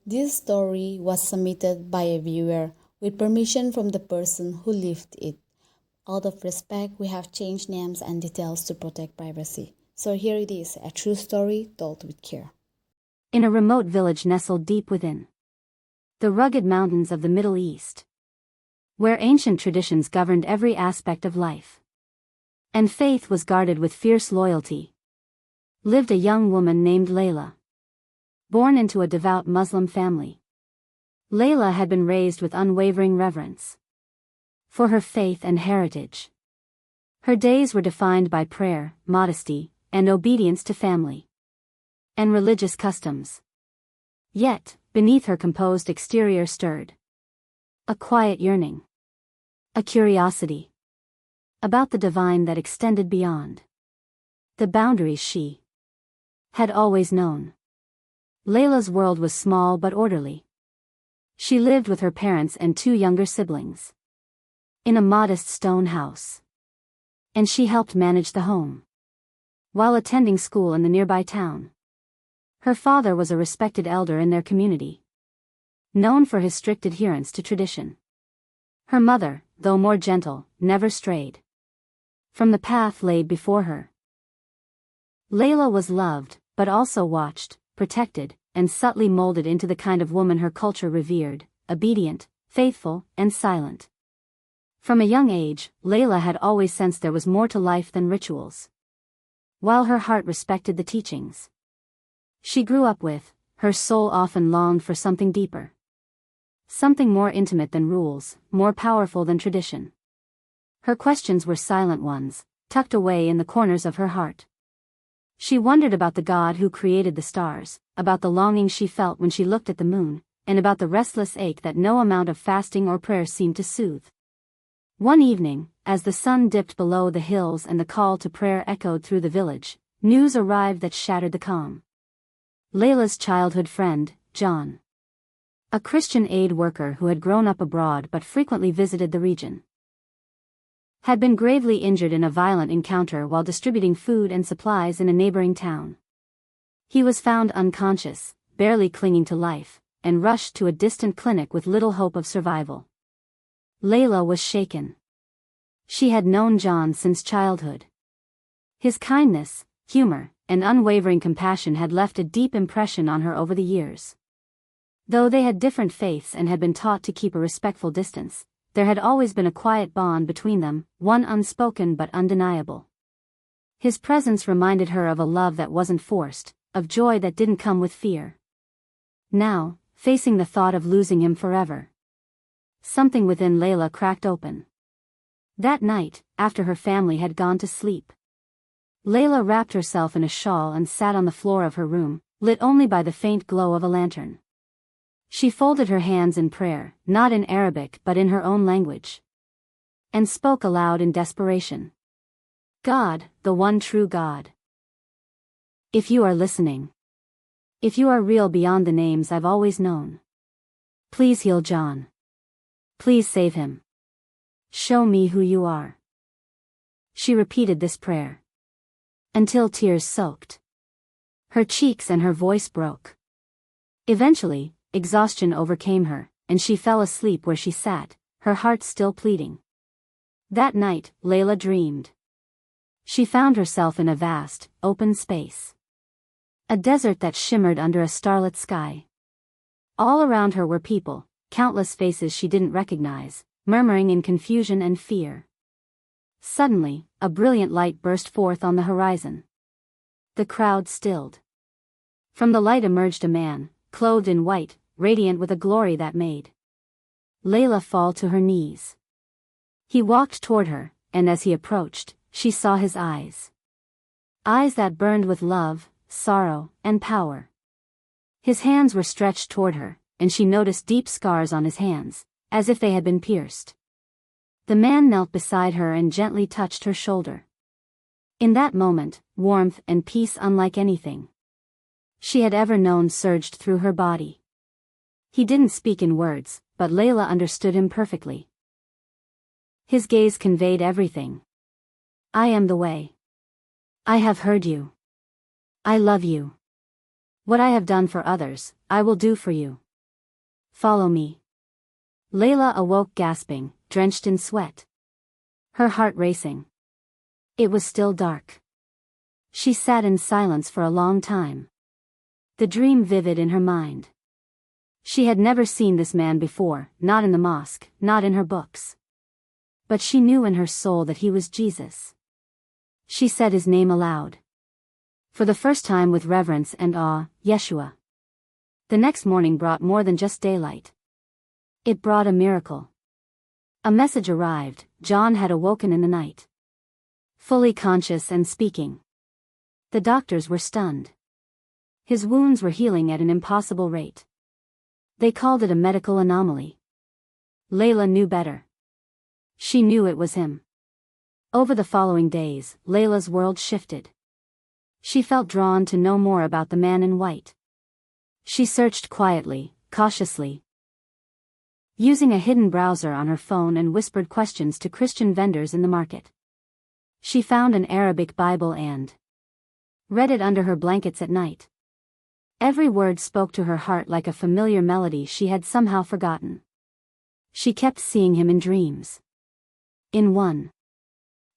This story was submitted by a viewer with permission from the person who lived it. Out of respect, we have changed names and details to protect privacy. So here it is, a true story told with care. In a remote village nestled deep within the rugged mountains of the Middle East, where ancient traditions governed every aspect of life, and faith was guarded with fierce loyalty, lived a young woman named Layla. Born into a devout Muslim family, Layla had been raised with unwavering reverence for her faith and heritage. Her days were defined by prayer, modesty, and obedience to family and religious customs. Yet, beneath her composed exterior stirred a quiet yearning, a curiosity about the divine that extended beyond the boundaries she had always known. Layla's world was small but orderly. She lived with her parents and two younger siblings in a modest stone house, and she helped manage the home while attending school in the nearby town. Her father was a respected elder in their community, known for his strict adherence to tradition. Her mother, though more gentle, never strayed from the path laid before her. Layla was loved, but also watched, protected, and subtly molded into the kind of woman her culture revered: obedient, faithful, and silent. From a young age, Layla had always sensed there was more to life than rituals, while her heart respected the teachings she grew up with. Her soul often longed for something deeper, something more intimate than rules, more powerful than tradition. Her questions were silent ones, tucked away in the corners of her heart. She wondered about the God who created the stars, about the longing she felt when she looked at the moon, and about the restless ache that no amount of fasting or prayer seemed to soothe. One evening, as the sun dipped below the hills and the call to prayer echoed through the village, news arrived that shattered the calm. Layla's childhood friend, John, a Christian aid worker who had grown up abroad but frequently visited the region, had been gravely injured in a violent encounter while distributing food and supplies in a neighboring town. He was found unconscious, barely clinging to life, and rushed to a distant clinic with little hope of survival. Layla was shaken. She had known John since childhood. His kindness, humor, and unwavering compassion had left a deep impression on her over the years. Though they had different faiths and had been taught to keep a respectful distance, there had always been a quiet bond between them, one unspoken but undeniable. His presence reminded her of a love that wasn't forced, of joy that didn't come with fear. Now, facing the thought of losing him forever, something within Layla cracked open. That night, after her family had gone to sleep, Layla wrapped herself in a shawl and sat on the floor of her room, lit only by the faint glow of a lantern. She folded her hands in prayer, not in Arabic but in her own language, and spoke aloud in desperation. God, the one true God. If you are listening, if you are real beyond the names I've always known, please heal John. Please save him. Show me who you are. She repeated this prayer until tears soaked her cheeks and her voice broke. Eventually, exhaustion overcame her, and she fell asleep where she sat, her heart still pleading. That night, Layla dreamed. She found herself in a vast, open space. A desert that shimmered under a starlit sky. All around her were people, countless faces she didn't recognize, murmuring in confusion and fear. Suddenly, a brilliant light burst forth on the horizon. The crowd stilled. From the light emerged a man, clothed in white, radiant with a glory that made Layla fall to her knees. He walked toward her, and as he approached, she saw his eyes. Eyes that burned with love, sorrow, and power. His hands were stretched toward her, and she noticed deep scars on his hands, as if they had been pierced. The man knelt beside her and gently touched her shoulder. In that moment, warmth and peace unlike anything she had ever known surged through her body. He didn't speak in words, but Layla understood him perfectly. His gaze conveyed everything. I am the way. I have heard you. I love you. What I have done for others, I will do for you. Follow me. Layla awoke gasping, drenched in sweat. Her heart racing. It was still dark. She sat in silence for a long time. The dream vivid in her mind. She had never seen this man before, not in the mosque, not in her books. But she knew in her soul that he was Jesus. She said his name aloud. For the first time with reverence and awe, Yeshua. The next morning brought more than just daylight. It brought a miracle. A message arrived. John had awoken in the night. Fully conscious and speaking. The doctors were stunned. His wounds were healing at an impossible rate. They called it a medical anomaly. Layla knew better. She knew it was him. Over the following days, Layla's world shifted. She felt drawn to know more about the man in white. She searched quietly, cautiously, using a hidden browser on her phone and whispered questions to Christian vendors in the market. She found an Arabic Bible and read it under her blankets at night. Every word spoke to her heart like a familiar melody she had somehow forgotten. She kept seeing him in dreams. In one,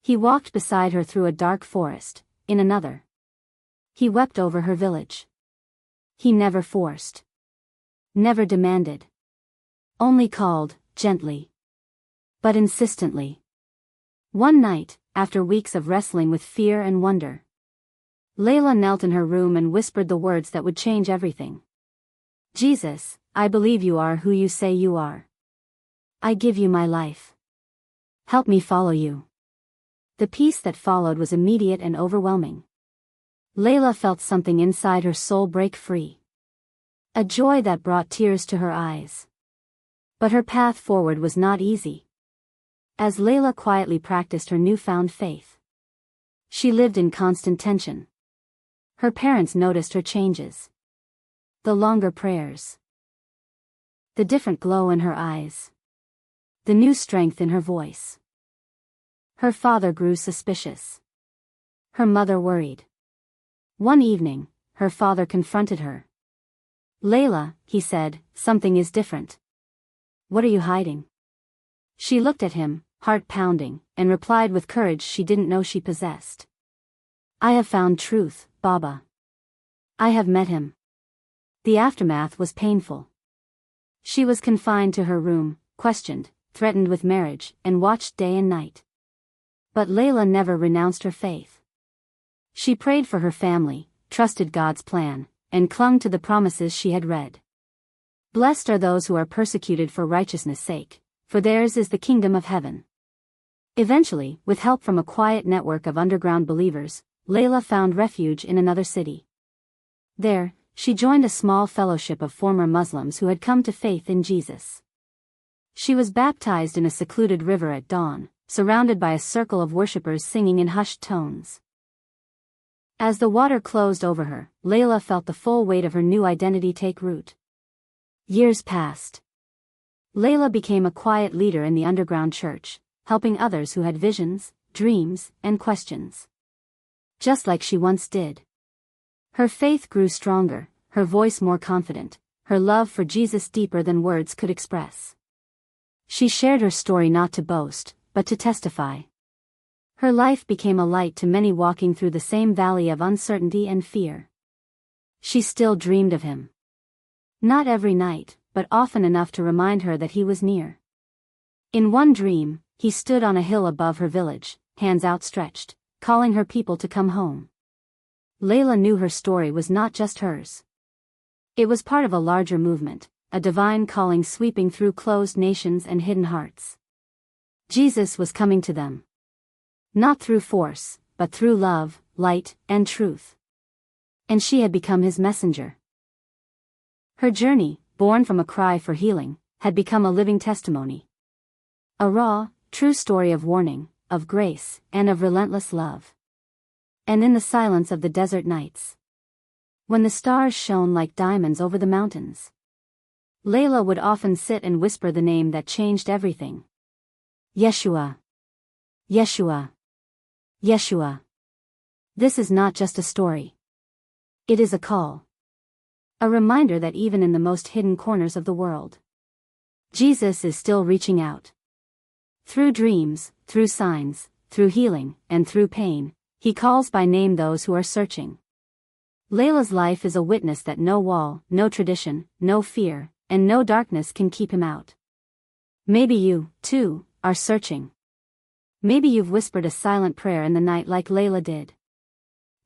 he walked beside her through a dark forest. In another, he wept over her village. He never forced, never demanded, only called, gently, but insistently. One night, after weeks of wrestling with fear and wonder, Layla knelt in her room and whispered the words that would change everything. Jesus, I believe you are who you say you are. I give you my life. Help me follow you. The peace that followed was immediate and overwhelming. Layla felt something inside her soul break free. A joy that brought tears to her eyes. But her path forward was not easy. As Layla quietly practiced her newfound faith, she lived in constant tension. Her parents noticed her changes. The longer prayers. The different glow in her eyes. The new strength in her voice. Her father grew suspicious. Her mother worried. One evening, her father confronted her. Layla, he said, something is different. What are you hiding? She looked at him, heart pounding, and replied with courage she didn't know she possessed. I have found truth, Baba. I have met him. The aftermath was painful. She was confined to her room, questioned, threatened with marriage, and watched day and night. But Layla never renounced her faith. She prayed for her family, trusted God's plan, and clung to the promises she had read. Blessed are those who are persecuted for righteousness' sake, for theirs is the kingdom of heaven. Eventually, with help from a quiet network of underground believers, Layla found refuge in another city. There, she joined a small fellowship of former Muslims who had come to faith in Jesus. She was baptized in a secluded river at dawn, surrounded by a circle of worshippers singing in hushed tones. As the water closed over her, Layla felt the full weight of her new identity take root. Years passed. Layla became a quiet leader in the underground church, helping others who had visions, dreams, and questions. Just like she once did. Her faith grew stronger, her voice more confident, her love for Jesus deeper than words could express. She shared her story not to boast, but to testify. Her life became a light to many walking through the same valley of uncertainty and fear. She still dreamed of him. Not every night, but often enough to remind her that he was near. In one dream, he stood on a hill above her village, hands outstretched, calling her people to come home. Layla knew her story was not just hers. It was part of a larger movement, a divine calling sweeping through closed nations and hidden hearts. Jesus was coming to them. Not through force, but through love, light, and truth. And she had become his messenger. Her journey, born from a cry for healing, had become a living testimony. A raw, true story of warning, of grace, and of relentless love. And in the silence of the desert nights, when the stars shone like diamonds over the mountains, Layla would often sit and whisper the name that changed everything. Yeshua. Yeshua. Yeshua. This is not just a story. It is a call. A reminder that even in the most hidden corners of the world, Jesus is still reaching out. Through dreams, through signs, through healing, and through pain, he calls by name those who are searching. Layla's life is a witness that no wall, no tradition, no fear, and no darkness can keep him out. Maybe you, too, are searching. Maybe you've whispered a silent prayer in the night like Layla did.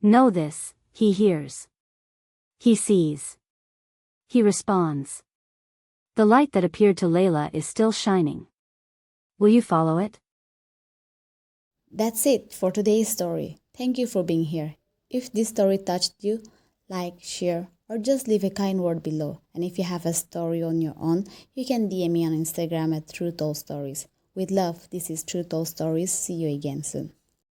Know this, he hears. He sees. He responds. The light that appeared to Layla is still shining. Will you follow it? That's it for today's story. Thank you for being here. If this story touched you, like, share, or just leave a kind word below. And if you have a story on your own, you can DM me on Instagram at untold stories. With love, this is Untold Stories. See you again soon.